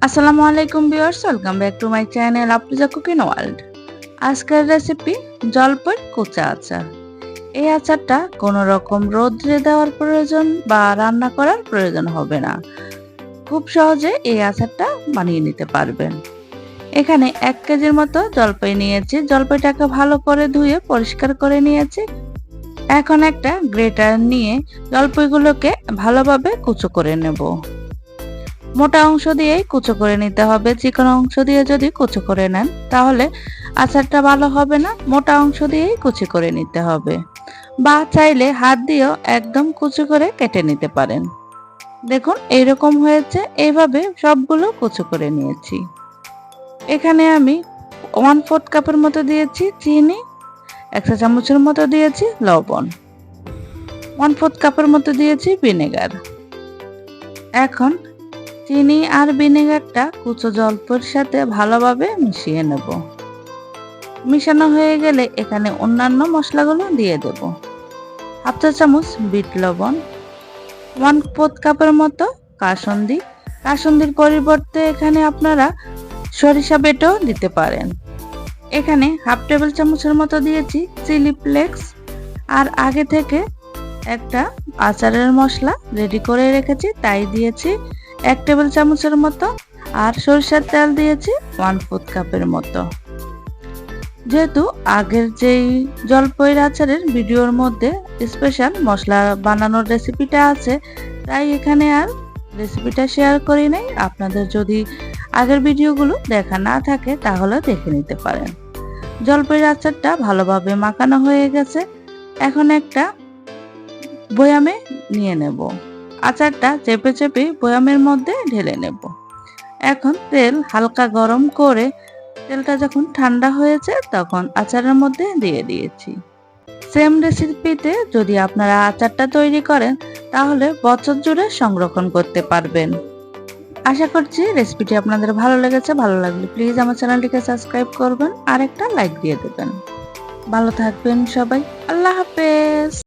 আসসালামু আলাইকুম viewers, welcome back to my channel Afroza cooking world. আজকের রেসিপি জলপাইয়ের কুচা আচার। এই আচারটা কোনো রকম রোদ্রে দেওয়ার প্রয়োজন বা রান্না করার প্রয়োজন হবে না। খুব সহজে এই আচারটা বানিয়ে নিতে পারবেন। এখানে 1 কেজির মতো জলপাই নিয়েছি। জলপাইটাকে ভালো করে ধুয়ে পরিষ্কার করে নিয়েছি। এখন একটা গ্রেটার নিয়ে জলপাইগুলোকে ভালোভাবে কুচো করে নেব। মোটা অংশ দিয়েই কুচো করে নিতে হবে। চিকন অংশ দিয়ে যদি কুচো করে নেন তাহলে আচারটা ভালো হবে না। মোটা অংশ দিয়েই কুচি করে নিতে হবে, বা চাইলে হাত দিয়েও একদম কুচো করে কেটে নিতে পারেন। দেখুন এইরকম হয়েছে। এইভাবে সবগুলো কুচো করে নিয়েছি। এখানে আমি 1/4 কাপের মতো দিয়েছি চিনি, 1 চা চামচের মতো দিয়েছি লবণ, 1/4 কাপের মতো দিয়েছি ভিনেগার। এখন চিনি আর ভিনেগারটা কুচো জলপাইয়ের সাথে ভালোভাবে মিশিয়ে নেব। মিশানো হয়ে গেলে এখানে অন্যান্য মশলাগুলো দিয়ে দেব। 1/2 চা চামচ বিট লবণ, 1/4 কাপের মতো কাসুন্দি। কাসুন্দির পরিবর্তে এখানে আপনারা সরিষা বেটেও দিতে পারেন। এখানে 1/2 টেবিল চামচের মতো দিয়েছি চিলি ফ্লেক্স। আর আগে থেকে একটা আচারের মশলা রেডি করে রেখেছি, তাই দিয়েছি 1 টেবিল চামচের মতো। আর সরিষার তেল দিয়েছি 1/4 কাপের মতো। যেহেতু আগের যেই জলপাইয়ের আচারের ভিডিওর মধ্যে স্পেশাল মশলা বানানোর রেসিপিটা আছে, তাই এখানে আর রেসিপিটা শেয়ার করি নাই। আপনাদের যদি আগের ভিডিওগুলো দেখা না থাকে তাহলে দেখে নিতে পারেন। জলপাইয়ের আচারটা ভালোভাবে মাখানো হয়ে গেছে। এখন একটা বয়ামে নিয়ে নেব। আচারটা চেপে চেপে বয়ামের মধ্যে ঢেলে নেব। এখন তেল হালকা গরম করে তেলটা যখন ঠান্ডা হয়েছে তখন আচারের মধ্যে দিয়ে দিয়েছি। সেম রেসিপিতে যদি আপনারা আচারটা তৈরি করেন তাহলে বছর জুড়ে সংরক্ষণ করতে পারবেন। আশা করছি রেসিপিটি আপনাদের ভালো লেগেছে। ভালো লাগলে প্লিজ আমার চ্যানেলটিকে সাবস্ক্রাইব করবেন আর একটা লাইক দিয়ে দেবেন। ভালো থাকবেন সবাই। আল্লাহ হাফেজ।